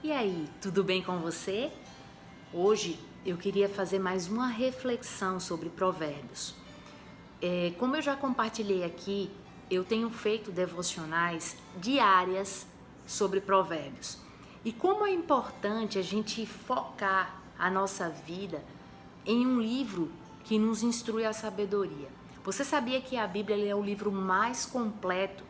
E aí, tudo bem com você? Hoje eu queria fazer mais uma reflexão sobre provérbios. Como eu já compartilhei aqui, eu tenho feito devocionais diárias sobre provérbios. E como é importante a gente focar a nossa vida em um livro que nos instrui a sabedoria. Você sabia que a Bíblia é o livro mais completo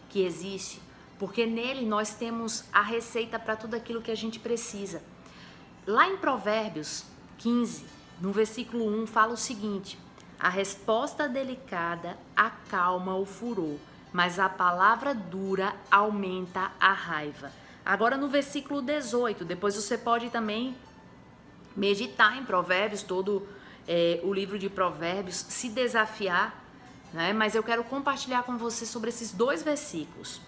que existe? Porque nele nós temos a receita para tudo aquilo que a gente precisa. Lá em Provérbios 15, no versículo 1, fala o seguinte: a resposta delicada acalma o furor, mas a palavra dura aumenta a raiva. Agora no versículo 18, depois você pode também meditar em Provérbios, todo o livro de Provérbios, se desafiar, né? Mas eu quero compartilhar com você sobre esses dois versículos.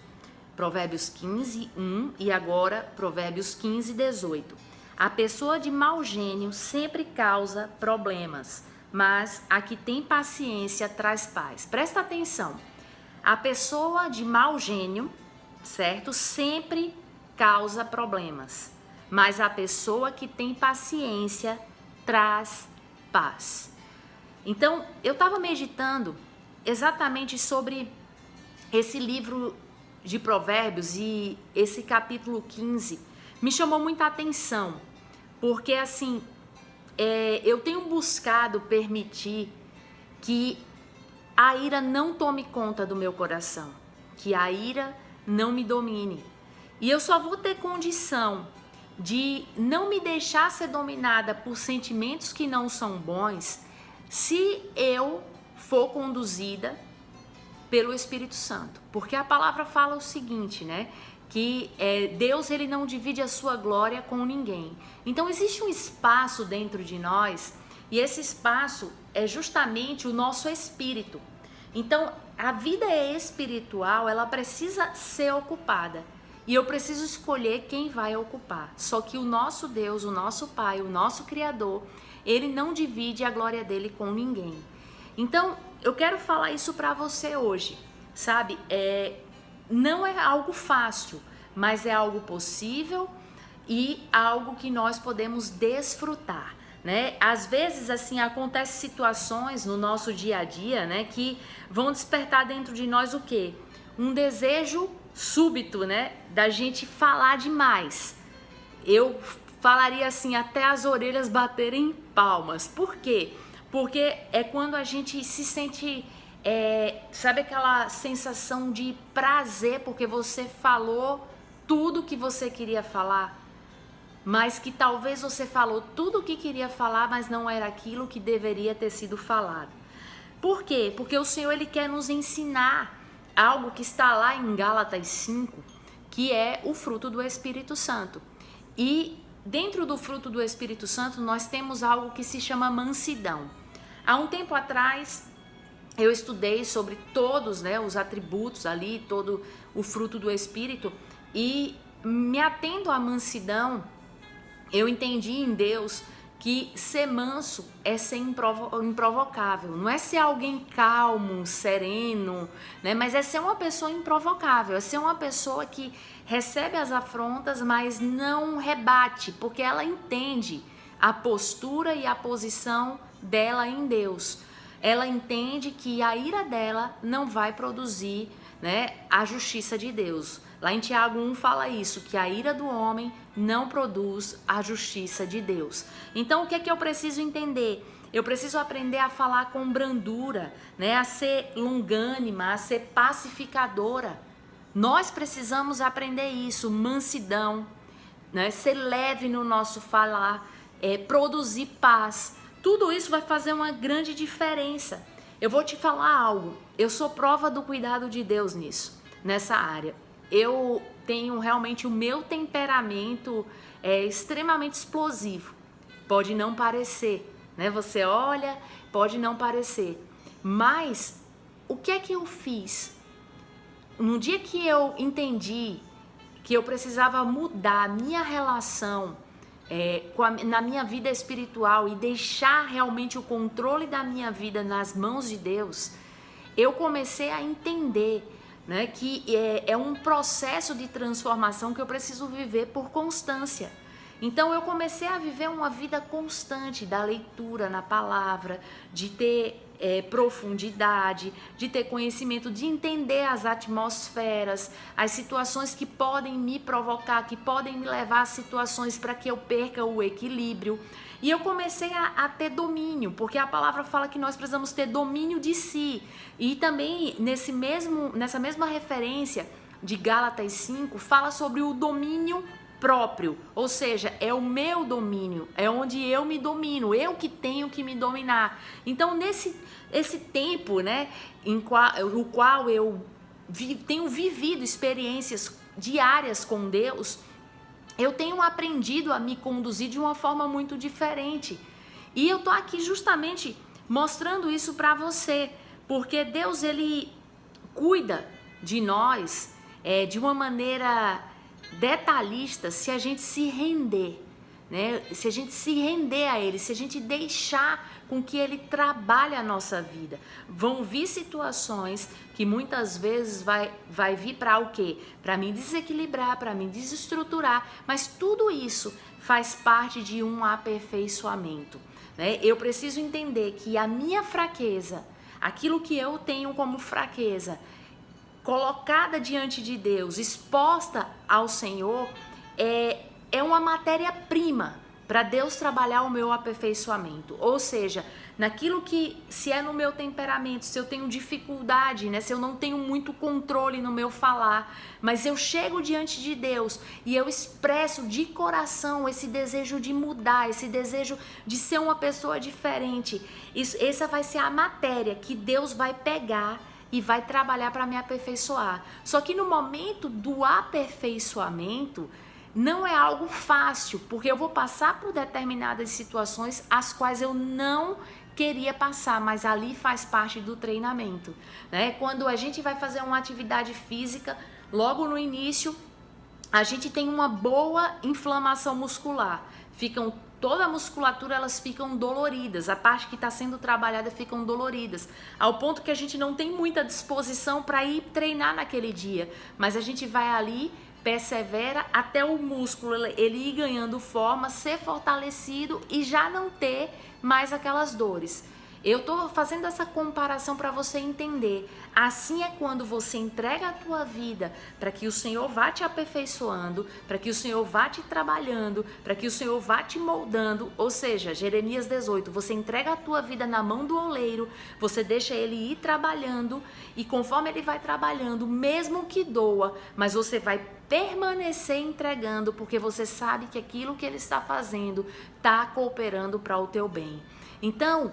Provérbios 15, 1 e agora Provérbios 15, 18. A pessoa de mau gênio sempre causa problemas, mas a que tem paciência traz paz. Presta atenção. A pessoa de mau gênio, certo? Sempre causa problemas, mas a pessoa que tem paciência traz paz. Então, eu estava meditando exatamente sobre esse livro de Provérbios e esse capítulo 15 me chamou muita atenção, porque assim, eu tenho buscado permitir que a ira não tome conta do meu coração, que a ira não me domine. E eu só vou ter condição de não me deixar ser dominada por sentimentos que não são bons se eu for conduzida pelo Espírito Santo. Porque a palavra fala o seguinte, né? Que Deus ele não divide a sua glória com ninguém. Então existe um espaço dentro de nós e esse espaço é justamente o nosso espírito. Então a vida espiritual, ela precisa ser ocupada. E eu preciso escolher quem vai ocupar. Só que o nosso Deus, o nosso Pai, o nosso Criador, ele não divide a glória dele com ninguém. Então, eu quero falar isso para você hoje, sabe? Não é algo fácil, mas é algo possível e algo que nós podemos desfrutar, né? Às vezes, assim, acontecem situações no nosso dia a dia, né, que vão despertar dentro de nós o quê? Um desejo súbito, né, da gente falar demais. Eu falaria assim, até as orelhas baterem palmas. Por quê? Porque é quando a gente se sente, sabe aquela sensação de prazer, porque você falou tudo que você queria falar, mas que talvez você falou tudo o que queria falar, mas não era aquilo que deveria ter sido falado. Por quê? Porque o Senhor ele quer nos ensinar algo que está lá em Gálatas 5, que é o fruto do Espírito Santo. E dentro do fruto do Espírito Santo nós temos algo que se chama mansidão. Há um tempo atrás eu estudei sobre todos, né, os atributos ali, todo o fruto do Espírito, e me atendo à mansidão, eu entendi em Deus que ser manso é ser improvocável, não é ser alguém calmo, sereno, né? Mas é ser uma pessoa improvocável, é ser uma pessoa que recebe as afrontas, mas não rebate, porque ela entende a postura e a posição dela em Deus. Ela entende que a ira dela não vai produzir, né, a justiça de Deus. Lá em Tiago 1 fala isso, que a ira do homem não produz a justiça de Deus. Então o que é que eu preciso entender? Eu preciso aprender a falar com brandura, né, a ser longânima, a ser pacificadora. Nós precisamos aprender isso, mansidão, né, ser leve no nosso falar, produzir paz. Tudo isso vai fazer uma grande diferença. Eu vou te falar algo, eu sou prova do cuidado de Deus nessa área. Eu tenho realmente o meu temperamento extremamente explosivo. Pode não parecer, né? Você olha, pode não parecer. Mas o que é que eu fiz? No dia que eu entendi que eu precisava mudar a minha relação na minha vida espiritual e deixar realmente o controle da minha vida nas mãos de Deus, eu comecei a entender né? Que é um processo de transformação que eu preciso viver por constância. Então eu comecei a viver uma vida constante da leitura na palavra, de ter profundidade, de ter conhecimento, de entender as atmosferas, as situações que podem me provocar, que podem me levar a situações para que eu perca o equilíbrio. E eu comecei a ter domínio, porque a palavra fala que nós precisamos ter domínio de si. E também nessa mesma referência de Gálatas 5, fala sobre o domínio próprio, ou seja, é o meu domínio, é onde eu me domino, eu que tenho que me dominar. Então, esse tempo, né, no qual eu tenho vivido experiências diárias com Deus, eu tenho aprendido a me conduzir de uma forma muito diferente. E eu tô aqui justamente mostrando isso para você, porque Deus, ele cuida de nós de uma maneira detalhista se a gente se render, né? Se a gente se render a Ele, se a gente deixar com que Ele trabalhe a nossa vida. Vão vir situações que muitas vezes vai vir para o quê? Para me desequilibrar, para me desestruturar, mas tudo isso faz parte de um aperfeiçoamento, né? Eu preciso entender que a minha fraqueza, aquilo que eu tenho como fraqueza, colocada diante de Deus, exposta ao Senhor, é uma matéria-prima para Deus trabalhar o meu aperfeiçoamento. Ou seja, naquilo que, se é no meu temperamento, se eu tenho dificuldade, né, se eu não tenho muito controle no meu falar, mas eu chego diante de Deus e eu expresso de coração esse desejo de mudar, esse desejo de ser uma pessoa diferente, essa vai ser a matéria que Deus vai pegar e vai trabalhar para me aperfeiçoar. Só que no momento do aperfeiçoamento, não é algo fácil, porque eu vou passar por determinadas situações as quais eu não queria passar, mas ali faz parte do treinamento, né? Quando a gente vai fazer uma atividade física, logo no início, a gente tem uma boa inflamação muscular, toda a musculatura, elas ficam doloridas, a parte que está sendo trabalhada ficam doloridas, ao ponto que a gente não tem muita disposição para ir treinar naquele dia, mas a gente vai ali, persevera até o músculo ele ir ganhando forma, ser fortalecido e já não ter mais aquelas dores. Eu estou fazendo essa comparação para você entender. Assim é quando você entrega a tua vida para que o Senhor vá te aperfeiçoando, para que o Senhor vá te trabalhando, para que o Senhor vá te moldando. Ou seja, Jeremias 18, você entrega a tua vida na mão do oleiro, você deixa ele ir trabalhando e conforme ele vai trabalhando, mesmo que doa, mas você vai permanecer entregando porque você sabe que aquilo que ele está fazendo está cooperando para o teu bem. Então,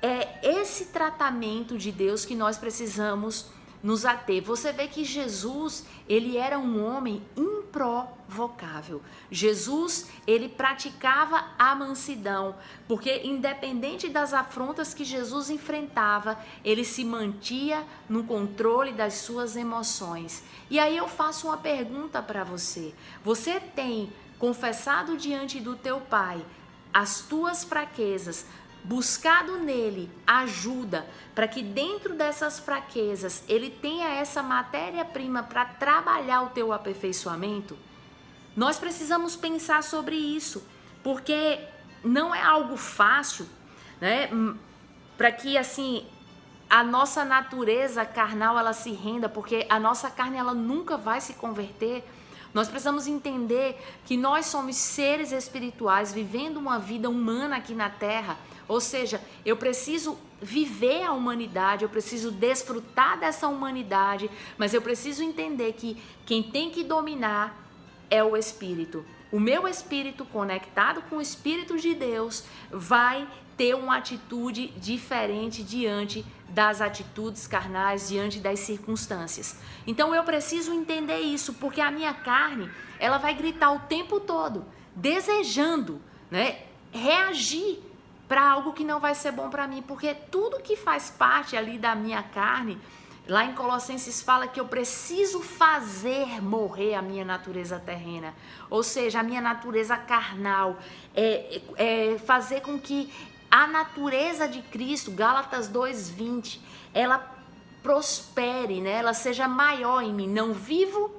é esse tratamento de Deus que nós precisamos nos ater. Você vê que Jesus, ele era um homem improvocável. Jesus, ele praticava a mansidão, porque independente das afrontas que Jesus enfrentava, ele se mantinha no controle das suas emoções. E aí eu faço uma pergunta para você. Você tem confessado diante do teu Pai as tuas fraquezas, buscado nele ajuda para que dentro dessas fraquezas ele tenha essa matéria-prima para trabalhar o teu aperfeiçoamento? Nós precisamos pensar sobre isso, porque não é algo fácil, né? Para que assim a nossa natureza carnal ela se renda, porque a nossa carne ela nunca vai se converter. Nós precisamos entender que nós somos seres espirituais vivendo uma vida humana aqui na Terra. Ou seja, eu preciso viver a humanidade, eu preciso desfrutar dessa humanidade, mas eu preciso entender que quem tem que dominar é o Espírito. O meu espírito conectado com o Espírito de Deus vai ter uma atitude diferente diante das atitudes carnais, diante das circunstâncias. Então eu preciso entender isso, porque a minha carne, ela vai gritar o tempo todo, desejando, né, reagir para algo que não vai ser bom para mim, porque tudo que faz parte ali da minha carne, lá em Colossenses fala que eu preciso fazer morrer a minha natureza terrena, ou seja, a minha natureza carnal, fazer com que a natureza de Cristo, Gálatas 2:20, ela prospere, né? Ela seja maior em mim. Não vivo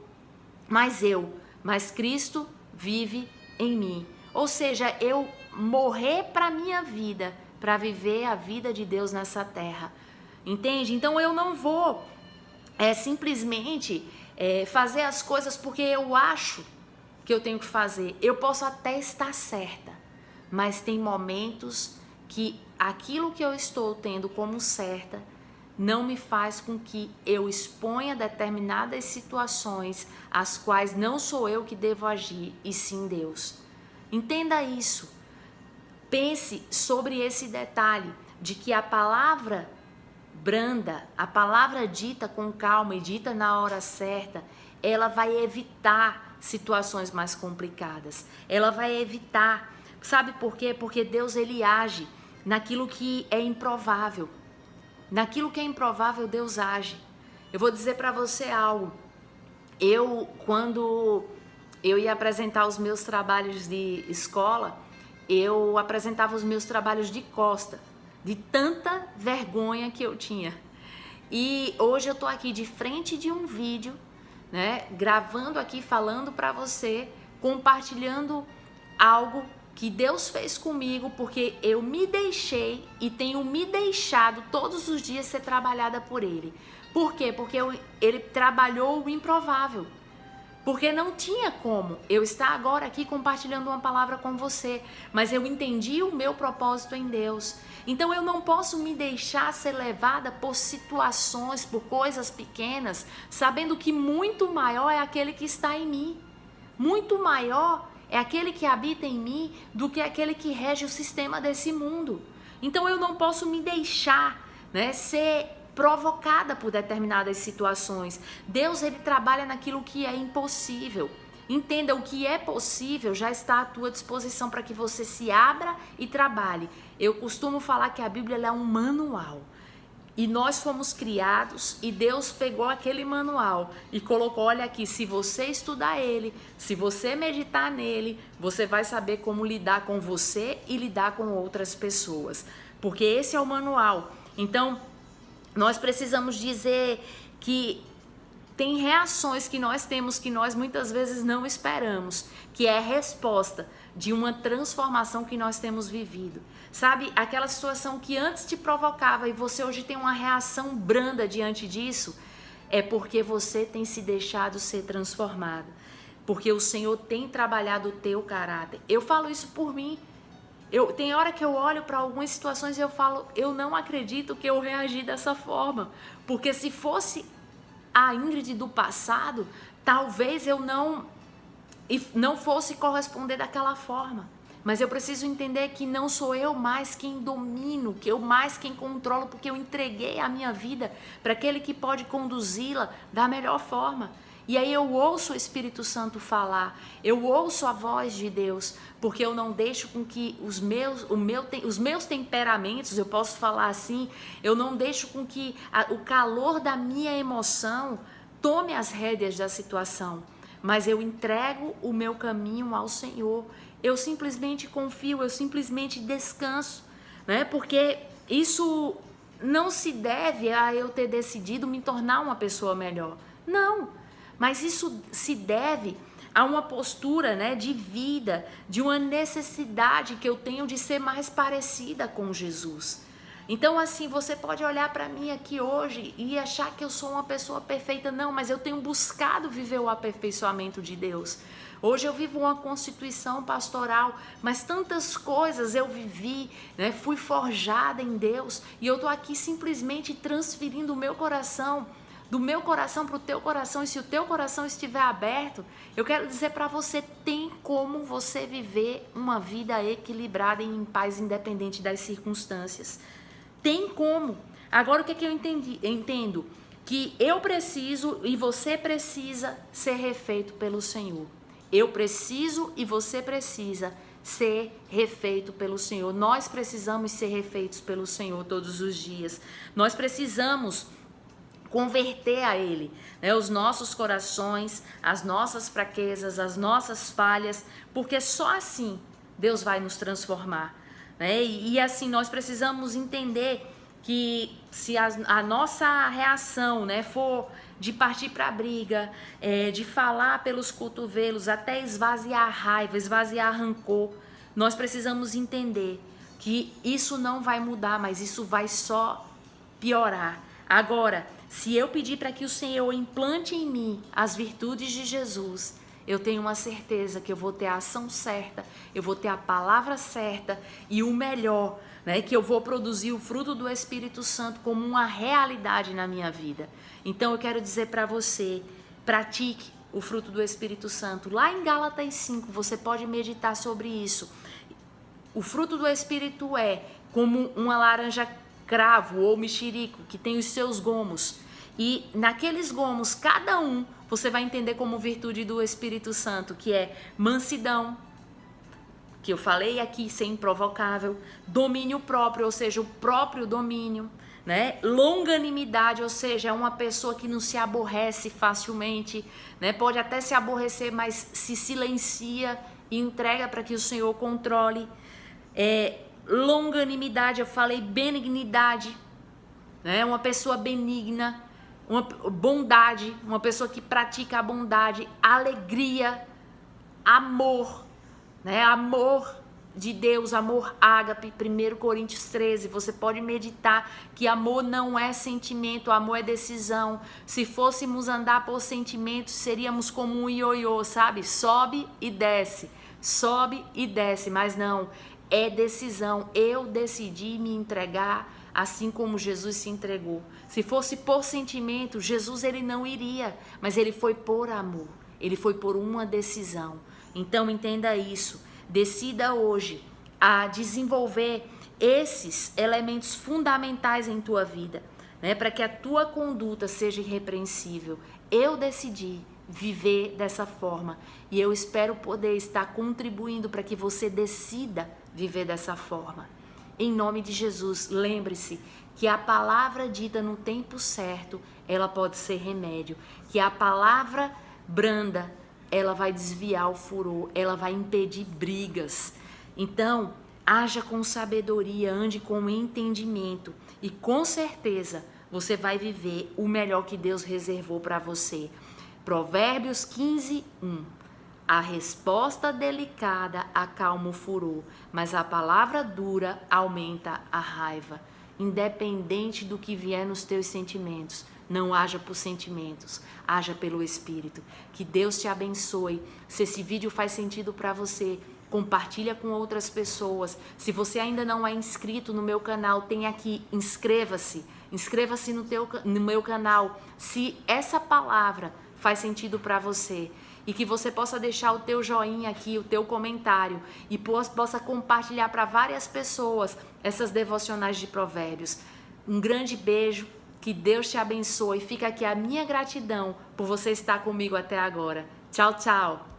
mais eu, mas Cristo vive em mim. Ou seja, eu morrer para a minha vida, para viver a vida de Deus nessa terra. Entende? Então eu não vou simplesmente fazer as coisas porque eu acho que eu tenho que fazer. Eu posso até estar certa, mas tem momentos que aquilo que eu estou tendo como certa não me faz com que eu exponha determinadas situações as quais não sou eu que devo agir, e sim Deus. Entenda isso. Pense sobre esse detalhe de que a palavra branda, a palavra dita com calma e dita na hora certa, ela vai evitar situações mais complicadas. Ela vai evitar. Sabe por quê? Porque Deus, ele age naquilo que é improvável. Naquilo que é improvável, Deus age. Eu vou dizer para você algo. Quando eu ia apresentar os meus trabalhos de escola, eu apresentava os meus trabalhos de costa, de tanta vergonha que eu tinha. E hoje eu tô aqui de frente de um vídeo, né, gravando aqui, falando para você, compartilhando algo que Deus fez comigo, porque eu me deixei e tenho me deixado todos os dias ser trabalhada por Ele. Por quê? Porque Ele trabalhou o improvável. Porque não tinha como eu estar agora aqui compartilhando uma palavra com você, mas eu entendi o meu propósito em Deus. Então eu não posso me deixar ser levada por situações, por coisas pequenas, sabendo que muito maior é aquele que está em mim. Muito maior é aquele que habita em mim do que aquele que rege o sistema desse mundo. Então eu não posso me deixar, né, ser provocada por determinadas situações. Deus, ele trabalha naquilo que é impossível. Entenda, o que é possível já está à tua disposição para que você se abra e trabalhe. Eu costumo falar que a Bíblia ela é um manual. E nós fomos criados e Deus pegou aquele manual e colocou, olha aqui, se você estudar ele, se você meditar nele, você vai saber como lidar com você e lidar com outras pessoas. Porque esse é o manual. Então, nós precisamos dizer que tem reações que nós temos que nós muitas vezes não esperamos, que é a resposta de uma transformação que nós temos vivido. Sabe, aquela situação que antes te provocava e você hoje tem uma reação branda diante disso, é porque você tem se deixado ser transformado, porque o Senhor tem trabalhado o teu caráter. Eu falo isso por mim. Tem hora que eu olho para algumas situações e eu falo, eu não acredito que eu reagi dessa forma, porque se fosse a Ingrid do passado, talvez eu não fosse corresponder daquela forma. Mas eu preciso entender que não sou eu mais quem domino, que eu mais quem controlo, porque eu entreguei a minha vida para aquele que pode conduzi-la da melhor forma. E aí eu ouço o Espírito Santo falar, eu ouço a voz de Deus, porque eu não deixo com que os meus temperamentos, eu posso falar assim, eu não deixo com que o calor da minha emoção tome as rédeas da situação, mas eu entrego o meu caminho ao Senhor, eu simplesmente confio, eu simplesmente descanso, né? Porque isso não se deve a eu ter decidido me tornar uma pessoa melhor, não. Mas isso se deve a uma postura, né, de vida, de uma necessidade que eu tenho de ser mais parecida com Jesus. Então, assim, você pode olhar para mim aqui hoje e achar que eu sou uma pessoa perfeita. Não, mas eu tenho buscado viver o aperfeiçoamento de Deus. Hoje eu vivo uma constituição pastoral, mas tantas coisas eu vivi, né, fui forjada em Deus e eu estou aqui simplesmente transferindo o meu coração, do meu coração para o teu coração, e se o teu coração estiver aberto, eu quero dizer para você, tem como você viver uma vida equilibrada e em paz, independente das circunstâncias. Tem como. Agora o que é que eu entendo? Que eu preciso e você precisa ser refeito pelo Senhor. Eu preciso e você precisa ser refeito pelo Senhor. Nós precisamos ser refeitos pelo Senhor todos os dias. Nós precisamos converter a Ele, né, os nossos corações, as nossas fraquezas, as nossas falhas, porque só assim Deus vai nos transformar, né? E assim nós precisamos entender que se a nossa reação, né, for de partir para a briga, de falar pelos cotovelos, até esvaziar a raiva, esvaziar rancor, nós precisamos entender que isso não vai mudar, mas isso vai só piorar. Agora, se eu pedir para que o Senhor implante em mim as virtudes de Jesus, eu tenho uma certeza que eu vou ter a ação certa, eu vou ter a palavra certa e o melhor, né, que eu vou produzir o fruto do Espírito Santo como uma realidade na minha vida. Então eu quero dizer para você, pratique o fruto do Espírito Santo. Lá em Gálatas 5, você pode meditar sobre isso. O fruto do Espírito é como uma laranja cravo ou mexerico, que tem os seus gomos. E naqueles gomos, cada um, você vai entender como virtude do Espírito Santo, que é mansidão, que eu falei aqui, ser improvocável, domínio próprio, ou seja, o próprio domínio, né? Longanimidade, ou seja, é uma pessoa que não se aborrece facilmente, né? Pode até se aborrecer, mas se silencia e entrega para que o Senhor controle. Longanimidade, eu falei benignidade, né? Uma pessoa benigna, uma bondade, uma pessoa que pratica a bondade, alegria, amor, né? Amor de Deus, amor ágape, 1 Coríntios 13, você pode meditar que amor não é sentimento, amor é decisão. Se fôssemos andar por sentimentos, seríamos como um ioiô, sabe? Sobe e desce, mas não, é decisão. Eu decidi me entregar assim como Jesus se entregou. Se fosse por sentimento, Jesus ele não iria, mas ele foi por amor, ele foi por uma decisão. Então entenda isso, decida hoje a desenvolver esses elementos fundamentais em tua vida, né, para que a tua conduta seja irrepreensível. Eu decidi viver dessa forma e eu espero poder estar contribuindo para que você decida viver dessa forma. Em nome de Jesus, lembre-se que a palavra dita no tempo certo, ela pode ser remédio, que a palavra branda, ela vai desviar o furor, ela vai impedir brigas. Então, haja com sabedoria, ande com entendimento e com certeza você vai viver o melhor que Deus reservou para você. Provérbios 15, 1. A resposta delicada acalma o furor, mas a palavra dura aumenta a raiva. Independente do que vier nos teus sentimentos, não haja por sentimentos, haja pelo Espírito. Que Deus te abençoe. Se esse vídeo faz sentido para você, compartilha com outras pessoas. Se você ainda não é inscrito no meu canal, tem aqui, inscreva-se. Inscreva-se no meu canal. Se essa palavra faz sentido para você, e que você possa deixar o teu joinha aqui, o teu comentário, e possa compartilhar para várias pessoas essas devocionais de Provérbios. Um grande beijo, que Deus te abençoe. Fica aqui a minha gratidão por você estar comigo até agora. Tchau, tchau!